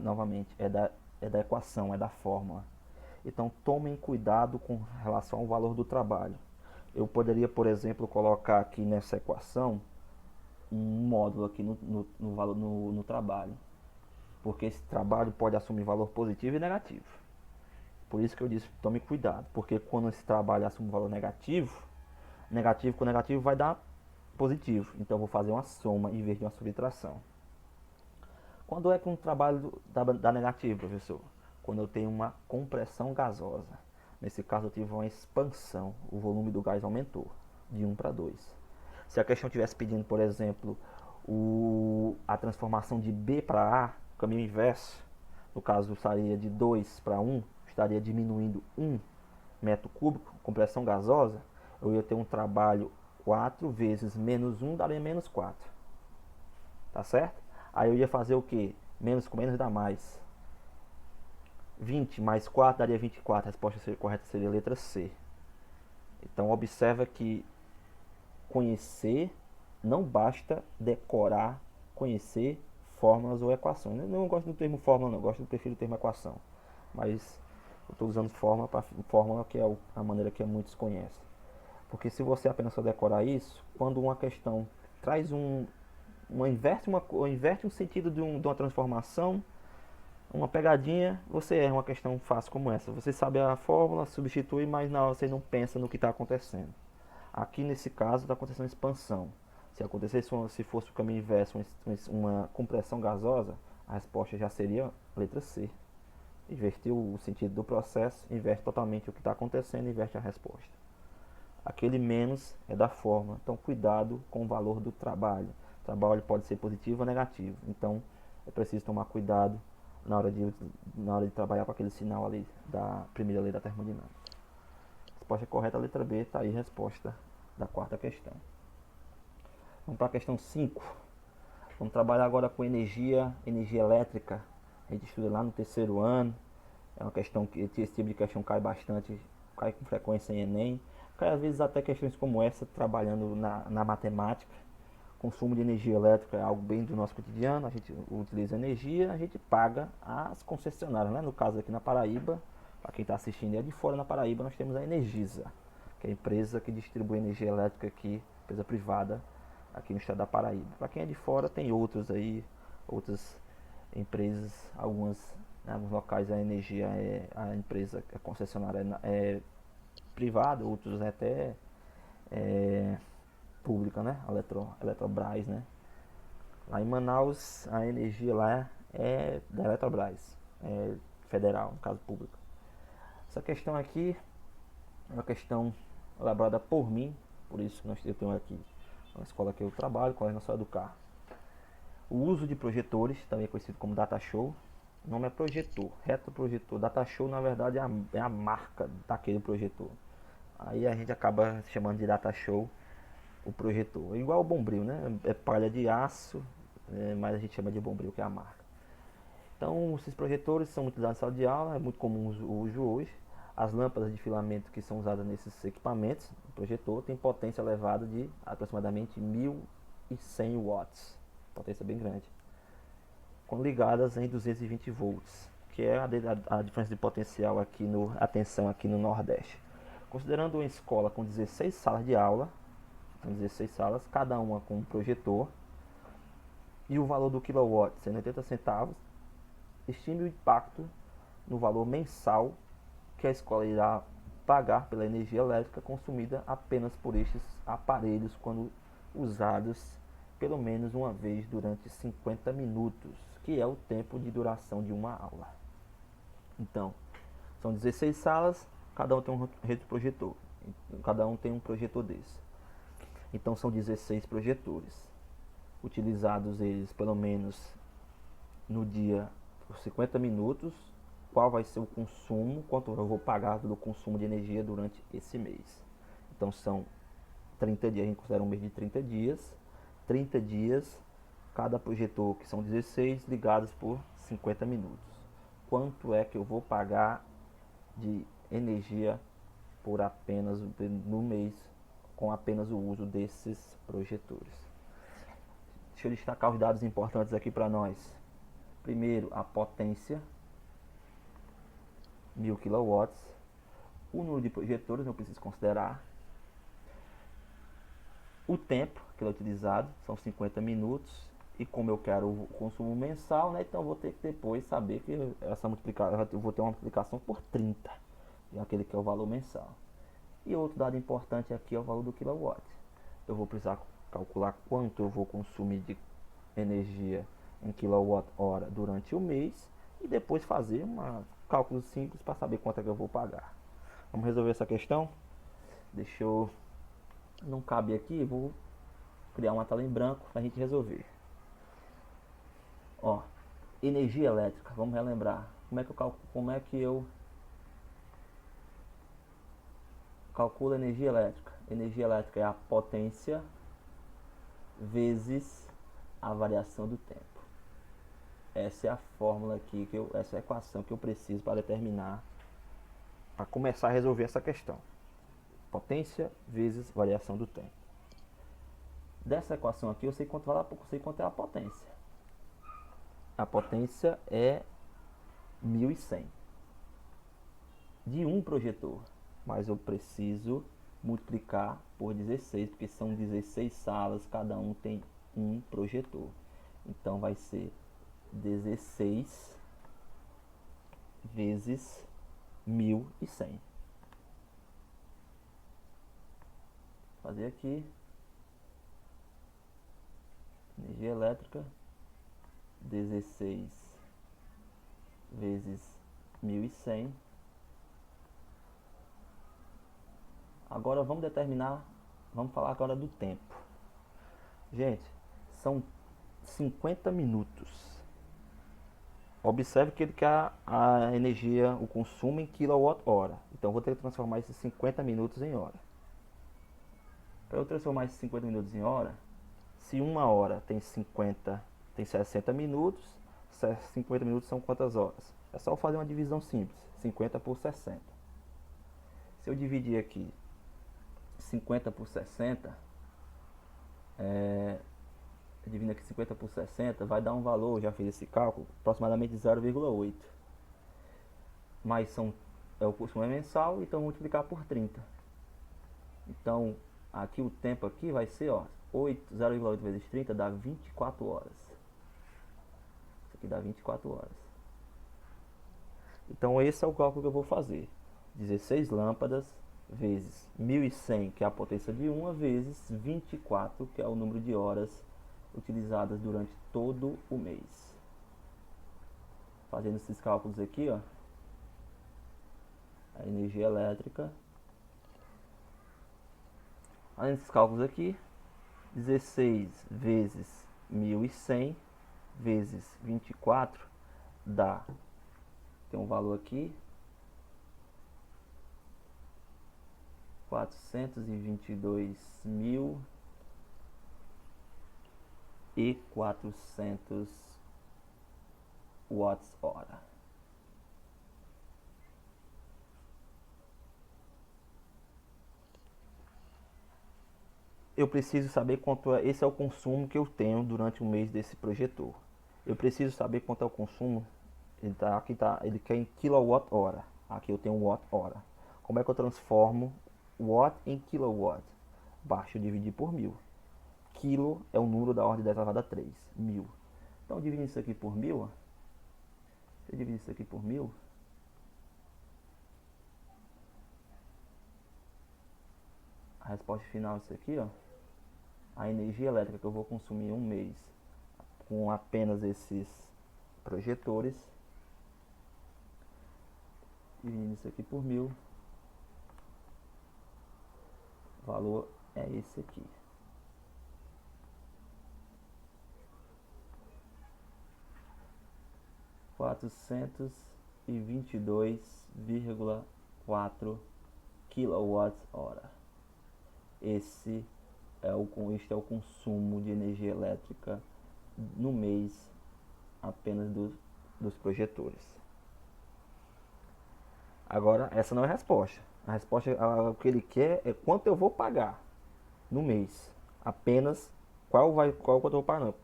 novamente, é da equação, é da fórmula. Então tomem cuidado com relação ao valor do trabalho. Eu poderia, por exemplo, colocar aqui nessa equação um módulo aqui no trabalho. Porque esse trabalho pode assumir valor positivo e negativo. Por isso que eu disse, tome cuidado. Porque quando esse trabalho assume valor negativo, negativo com negativo vai dar positivo. Então eu vou fazer uma soma em vez de uma subtração. Quando é que um trabalho dá negativo, professor? Quando eu tenho uma compressão gasosa. Nesse caso eu tive uma expansão, o volume do gás aumentou de 1 para 2. Se a questão estivesse pedindo, por exemplo, a transformação de B para A, caminho inverso, no caso seria de 2 para 1, estaria diminuindo 1 metro cúbico com pressão gasosa, eu ia ter um trabalho 4 vezes menos 1 daria menos 4. Tá certo? Aí eu ia fazer o que? Menos com menos dá mais. 20 mais 4 daria 24. A resposta correta seria a letra C. Então observa que conhecer não basta decorar, conhecer fórmulas ou equações. Eu não gosto do termo fórmula, não, prefiro o termo equação. Mas eu estou usando fórmula que é a maneira que muitos conhecem. Porque se você apenas só decorar isso, quando uma questão traz inverte um sentido de uma transformação, uma pegadinha, você erra uma questão fácil como essa. Você sabe a fórmula, substitui, mas na hora você não pensa no que está acontecendo. Aqui nesse caso está acontecendo expansão. Se fosse o caminho inverso, uma compressão gasosa, a resposta já seria a letra C. Invertiu o sentido do processo, inverte totalmente o que está acontecendo, inverte a resposta. Aquele menos é da fórmula, então cuidado com o valor do trabalho. O trabalho pode ser positivo ou negativo, então é preciso tomar cuidado na hora de trabalhar com aquele sinal ali da primeira lei da termodinâmica. Resposta correta, a letra B, está aí a resposta da quarta questão. Vamos para a questão 5. Vamos trabalhar agora com energia elétrica. A gente estuda lá no terceiro ano. É uma questão que esse tipo de questão cai bastante, cai com frequência em Enem. Cai às vezes até questões como essa, trabalhando na matemática. Consumo de energia elétrica é algo bem do nosso cotidiano. A gente utiliza energia, a gente paga as concessionárias, né? No caso aqui na Paraíba, para quem está assistindo é de fora, na Paraíba nós temos a Energisa, que é a empresa que distribui energia elétrica aqui, empresa privada aqui no estado da Paraíba. Para quem é de fora tem outras outras empresas, alguns locais a energia a empresa, a concessionária é privada, outros até pública, né? Eletrobras, né? Lá em Manaus a energia lá é da Eletrobras, é federal, no caso público. Essa questão aqui é uma questão elaborada por mim, por isso que eu tenho aqui na escola que eu trabalho, Colégio Nacional do Carro. O uso de projetores, também conhecido como data show, o nome é projetor, retroprojetor. Data show na verdade é a marca daquele projetor. Aí a gente acaba chamando de data show o projetor. Igual o bombril, né? É palha de aço, mas a gente chama de bombril, que é a marca. Então, esses projetores são utilizados em sala de aula, é muito comum o uso hoje. As lâmpadas de filamento que são usadas nesses equipamentos, o projetor, tem potência elevada de aproximadamente 1100 watts, potência bem grande, quando ligadas em 220 volts, que é a diferença de potencial aqui atenção aqui no Nordeste. Considerando uma escola com 16 salas de aula, 16 salas, cada uma com um projetor, e o valor do kilowatt sendo 80 centavos, estime o impacto no valor mensal que a escola irá pagar pela energia elétrica consumida apenas por estes aparelhos quando usados pelo menos uma vez durante 50 minutos, que é o tempo de duração de uma aula. Então, são 16 salas, cada um tem um retroprojetor, cada um tem um projetor desse. Então são 16 projetores, utilizados eles pelo menos no dia por 50 minutos. Qual vai ser o consumo, quanto eu vou pagar do consumo de energia durante esse mês. Então são 30 dias, a gente considera um mês de 30 dias. 30 dias, cada projetor, que são 16, ligados por 50 minutos. Quanto é que eu vou pagar de energia por apenas no mês, com apenas o uso desses projetores? Deixa eu destacar os dados importantes aqui para nós. Primeiro, a potência, 1000 kW. O número de projetores eu preciso considerar. O tempo que ele é utilizado, são 50 minutos. E como eu quero o consumo mensal, né, então eu vou ter que depois saber que eu vou ter uma multiplicação por 30. Aquele que é o valor mensal. E outro dado importante aqui é o valor do kilowatt. Eu vou precisar calcular quanto eu vou consumir de energia em kWh durante o mês. E depois fazer um cálculo simples para saber quanto é que eu vou pagar. Vamos resolver essa questão? Deixa eu... Não cabe aqui, vou criar uma tela em branco para a gente resolver. Ó, energia elétrica, vamos relembrar. Como é que eu calcula energia elétrica. Energia elétrica é a potência vezes a variação do tempo. Essa é a fórmula aqui, essa é a equação que eu preciso para determinar, para começar a resolver essa questão. Potência vezes variação do tempo. Dessa equação aqui eu sei quanto é a potência. A potência é 1100 de um projetor, mas eu preciso multiplicar por 16, porque são 16 salas, cada um tem um projetor. Então vai ser 16 vezes 1100. Vou fazer aqui. Energia elétrica, 16 vezes 1100. Agora vamos falar agora do tempo. Gente, são 50 minutos. Observe que ele quer a energia, o consumo em kWh. Então eu vou ter que transformar esses 50 minutos em hora. Para eu transformar esses 50 minutos em hora, se uma hora tem 60 minutos, 50 minutos são quantas horas? É só fazer uma divisão simples, 50 por 60. Se eu dividir aqui 50 por 60, dividindo aqui 50 por 60, vai dar um valor, já fiz esse cálculo, aproximadamente 0,8. Mas o consumo é mensal, então vou multiplicar por 30. Então, aqui o tempo aqui vai ser, 0,8 vezes 30 dá 24 horas. Isso aqui dá 24 horas. Então esse é o cálculo que eu vou fazer. 16 lâmpadas vezes 1100, que é a potência de uma, vezes 24, que é o número de horas utilizadas durante todo o mês. Fazendo esses cálculos aqui, a energia elétrica. Fazendo esses cálculos aqui, 16 vezes 1100 vezes 24 dá, tem um valor aqui, 422.400 watts-hora. Eu preciso saber quanto é, esse é o consumo que eu tenho durante o mês desse projetor. Eu preciso saber quanto é o consumo, ele quer em kWh. Aqui eu tenho watt-hora. Como é que eu transformo watt em kilowatt? Basta eu dividir por 1000. Quilo é o número da ordem 10 elevado a 3, 1000. Então dividindo isso aqui por 1000, se eu dividir isso aqui por 1000, a resposta final é isso aqui, a energia elétrica que eu vou consumir em um mês com apenas esses projetores, dividindo isso aqui por 1000, o valor é esse aqui. (422,4 kWh). Este é o consumo de energia elétrica no mês apenas dos projetores. Agora, essa não é a resposta. A resposta, o que ele quer é quanto eu vou pagar no mês. Apenas qual que eu vou pagar, não.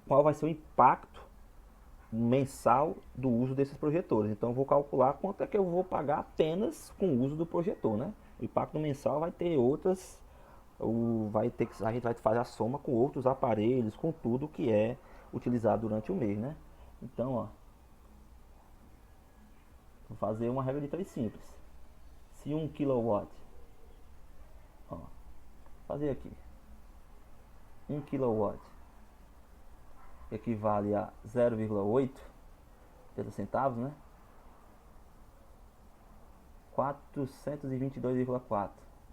Qual vai ser o impacto mensal do uso desses projetores. Então eu vou calcular quanto é que eu vou pagar apenas com o uso do projetor, né? O impacto mensal vai ter outras, a gente vai fazer a soma com outros aparelhos, com tudo que é utilizado durante o mês, né? Então, vou fazer uma regra de 3 simples. Se 1 kW, fazer aqui, 1 kW equivale a 0,8 centavos, né? 422,4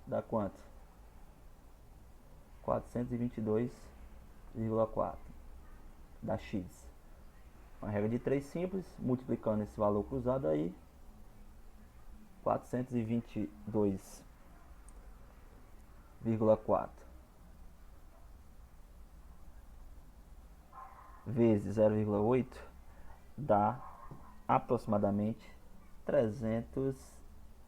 dá quanto? 422,4 dá X. Uma regra de 3 simples, multiplicando esse valor cruzado aí, 422,4 vezes 0,8 dá aproximadamente 300,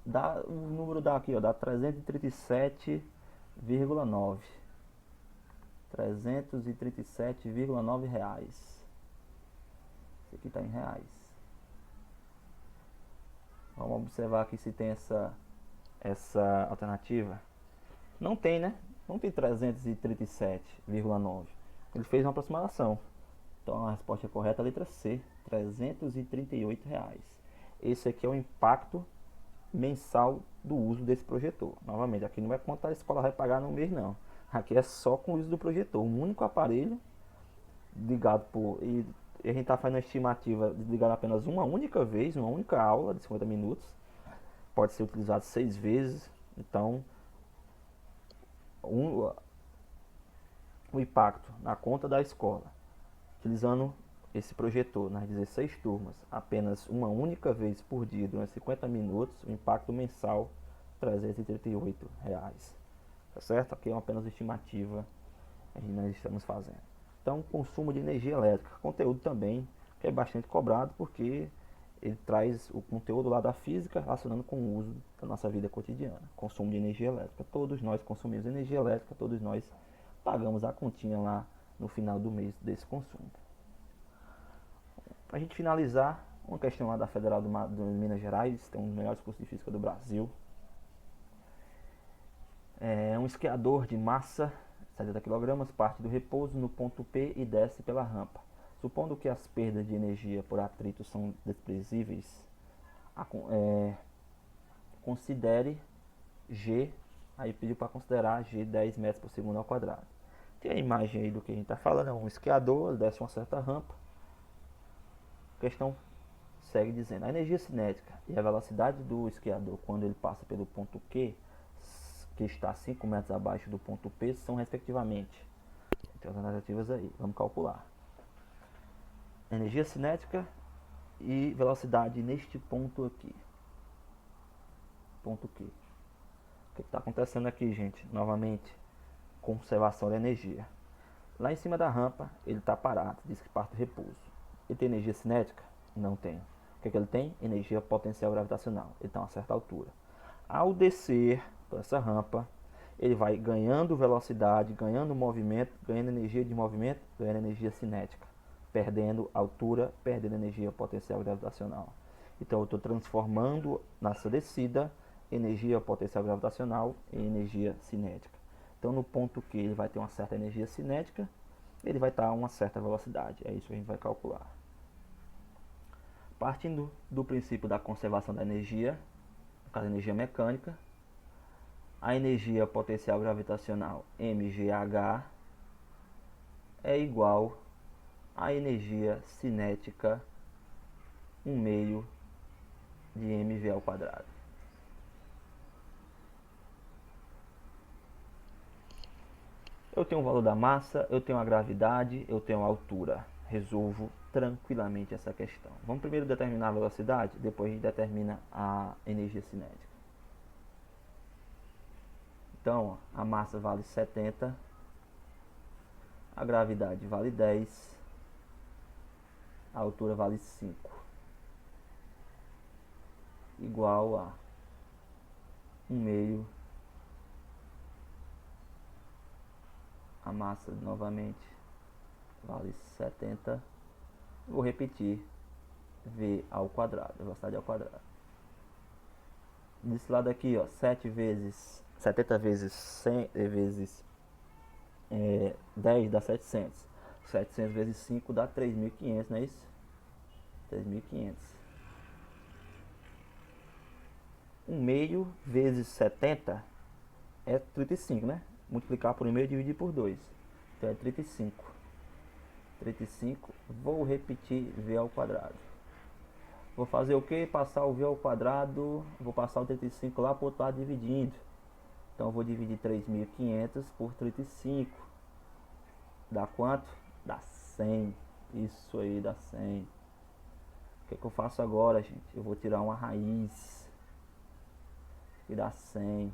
dá o número dá aqui, ó, dá 337,9 reais. Isso aqui está em reais. Vamos observar aqui se tem essa alternativa. Não tem, né? Não tem 337,9. Ele fez uma aproximação. Então a resposta correta é a letra C, R$ 338. Esse aqui é o impacto mensal do uso desse projetor. Novamente, aqui não vai contar a escola vai pagar no mês não. Aqui é só com o uso do projetor, um único aparelho ligado por... E a gente está fazendo a estimativa de ligar apenas uma única vez, uma única aula de 50 minutos. Pode ser utilizado 6 vezes. Então, o impacto na conta da escola, utilizando esse projetor nas 16 turmas, apenas uma única vez por dia, durante 50 minutos, o impacto mensal, R$ 338. Tá certo? Aqui é apenas estimativa que nós estamos fazendo. Então, consumo de energia elétrica. Conteúdo também, que é bastante cobrado, porque ele traz o conteúdo lá da física relacionando com o uso da nossa vida cotidiana. Consumo de energia elétrica. Todos nós consumimos energia elétrica, todos nós pagamos a continha lá no final do mês desse consumo. Para a gente finalizar, uma questão lá da Federal de Minas Gerais, tem um dos melhores cursos de física do Brasil. Um esquiador de massa 70 kg parte do repouso no ponto P e desce pela rampa. Supondo que as perdas de energia por atrito são desprezíveis, considere G, aí pediu para considerar G 10 metros por segundo ao quadrado. Tem a imagem aí do que a gente está falando, é um esquiador, ele desce uma certa rampa. A questão segue dizendo, a energia cinética e a velocidade do esquiador quando ele passa pelo ponto Q, que está 5 metros abaixo do ponto P, são respectivamente. Tem as alternativas aí, vamos calcular. Energia cinética e velocidade neste ponto aqui. Ponto Q. O que está acontecendo aqui, gente? Novamente, conservação da energia. Lá em cima da rampa, ele está parado, diz que parte do repouso. Ele tem energia cinética? Não tem. O que ele tem? Energia potencial gravitacional. Ele está a uma certa altura. Ao descer por essa rampa, ele vai ganhando velocidade, ganhando movimento, ganhando energia de movimento, ganhando energia cinética, perdendo altura, perdendo energia potencial gravitacional. Então eu estou transformando nessa descida energia potencial gravitacional em energia cinética. Então no ponto Q ele vai ter uma certa energia cinética, ele vai estar a uma certa velocidade. É isso que a gente vai calcular. Partindo do princípio da conservação da energia, no caso energia mecânica, a energia potencial gravitacional mgh é igual à energia cinética 1/2 de mv ao quadrado. Eu tenho o valor da massa, eu tenho a gravidade, eu tenho a altura. Resolvo tranquilamente essa questão. Vamos primeiro determinar a velocidade, depois a gente determina a energia cinética. Então, a massa vale 70, a gravidade vale 10, a altura vale 5, igual a 1/2. A massa novamente vale 70. Vou repetir, v ao quadrado, velocidade ao quadrado. Desse lado aqui, ó, 70 vezes 100 vezes 10 dá 700. 700 vezes 5 dá 3.500, não é isso? 3.500. 1/2 vezes 70 é 35, né? Multiplicar por 1/2 e dividir por 2. Então é 35. 35, vou repetir v ao quadrado. Vou fazer o que? Passar o v ao quadrado, vou passar o 35 lá para o outro lado dividindo. Então eu vou dividir 3.500 por 35. Dá quanto? Dá 100. Isso aí, dá 100. O que eu faço agora, gente? Eu vou tirar uma raiz. que dá 100.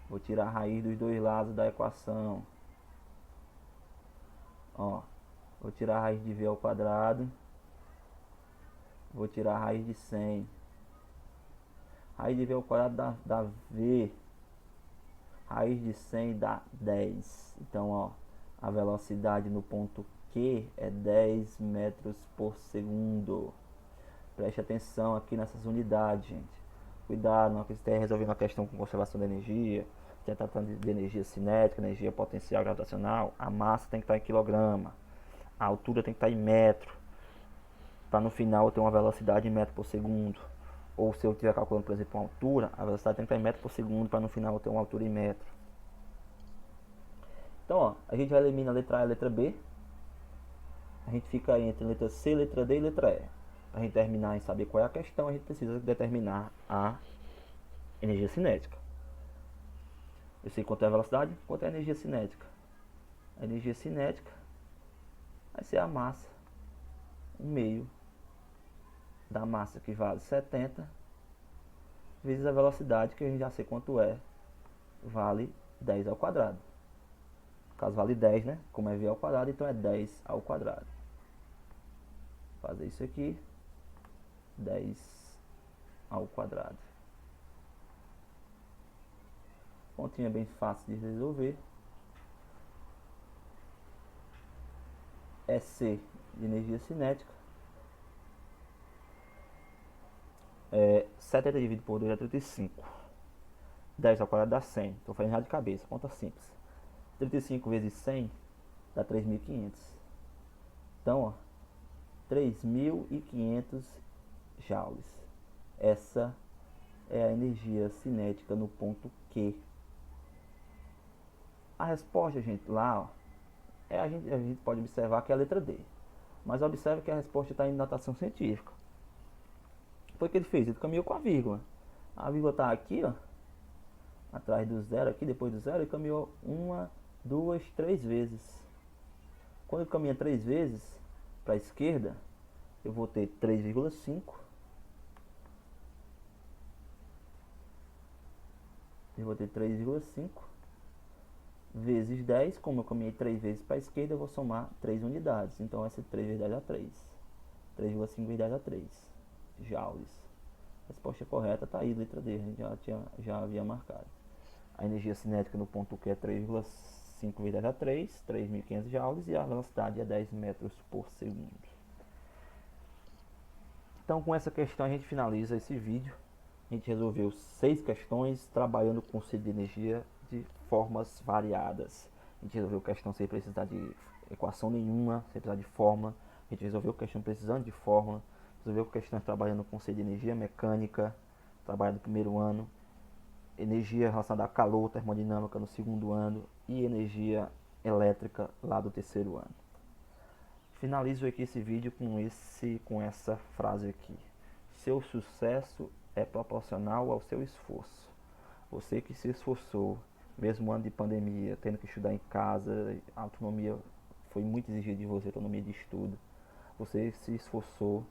Vou tirar a raiz dos dois lados da equação. Ó, vou tirar a raiz de v ao quadrado. Vou tirar a raiz de 100. Raiz de v ao quadrado dá v. Raiz de 100 dá 10. Então, ó, a velocidade no ponto Q é 10 metros por segundo. Preste atenção aqui nessas unidades, gente. Cuidado, não esteja resolvendo a questão com conservação de energia. Você está tratando de energia cinética, energia potencial gravitacional. A massa tem que estar em quilograma. A altura tem que estar em metro. Para no final eu ter uma velocidade em metro por segundo. Ou se eu estiver calculando, por exemplo, uma altura, a velocidade tem que estar em metro por segundo para no final eu ter uma altura em metro. Então, ó, a gente já elimina a letra A e a letra B. A gente fica aí entre letra C, letra D e letra E. Para a gente terminar em saber qual é a questão, a gente precisa determinar a energia cinética. Eu sei quanto é a velocidade, quanto é a energia cinética. A energia cinética vai ser a massa, 1/2 da massa, que vale 70, vezes a velocidade, que a gente já sei quanto é, vale 10 ao quadrado. No caso vale 10, né? Como é v ao quadrado, então é 10 ao quadrado. Vou fazer isso aqui, 10 ao quadrado. Continha bem fácil de resolver. EC de energia cinética. 70 dividido por 2 é 35. 10 ao quadrado dá 100. Estou fazendo já de cabeça, conta simples. 35 vezes 100 dá 3.500. Então, ó, 3.500 joules. Essa é a energia cinética no ponto Q. A resposta, gente, lá, ó, a gente pode observar que é a letra D. Mas observe que a resposta está em notação científica. Foi o que ele fez? Ele caminhou com a vírgula. A vírgula está aqui, ó, atrás do zero, aqui depois do zero, ele caminhou 1, 2, 3 vezes. Quando ele caminha 3 vezes para a esquerda, eu vou ter 3,5. Eu vou ter 3,5 vezes 10. Como eu caminhei 3 vezes para a esquerda, eu vou somar 3 unidades. Então vai ser 3 vezes 10 dá 3. 3,5 vezes 10 dá 3 joules. A resposta correta está aí, letra D, a gente já havia marcado. A energia cinética no ponto Q é 3,5 vezes 10 dá 3, 3.500 joules, e a velocidade é 10 metros por segundo. Então, com essa questão a gente finaliza esse vídeo. A gente resolveu 6 questões trabalhando com conceito de energia de formas variadas. A gente resolveu questão sem precisar de equação nenhuma, sem precisar de fórmula. A gente resolveu questão precisando de fórmula. Resolveu questões trabalhando com conceito de energia mecânica, trabalho do primeiro ano, energia relacionada a calor, termodinâmica no segundo ano e energia elétrica lá do terceiro ano. Finalizo aqui esse vídeo com essa frase aqui: seu sucesso é proporcional ao seu esforço. Você que se esforçou, mesmo ano de pandemia, tendo que estudar em casa, a autonomia foi muito exigida de você, autonomia de estudo. Você se esforçou,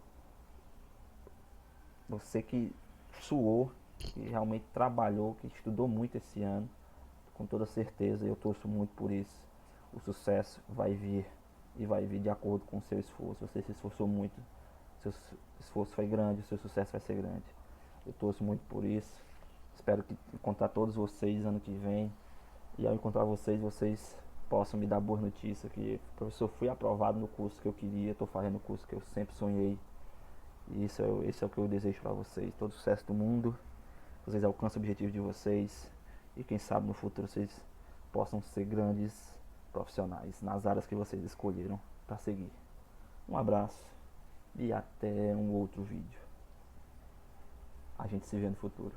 você que suou, que realmente trabalhou, que estudou muito esse ano, com toda certeza, eu torço muito por isso. O sucesso vai vir, e vai vir de acordo com o seu esforço. Você se esforçou muito, seu esforço foi grande, o seu sucesso vai ser grande. Eu torço muito por isso. Espero que encontrar todos vocês ano que vem, e ao encontrar vocês, vocês possam me dar boas notícias, que professor, fui aprovado no curso que eu queria, estou fazendo o curso que eu sempre sonhei. E esse é o que eu desejo para vocês. Todo sucesso do mundo. Vocês alcancem o objetivo de vocês. E quem sabe no futuro vocês possam ser grandes profissionais nas áreas que vocês escolheram para seguir. Um abraço e até um outro vídeo. A gente se vê no futuro.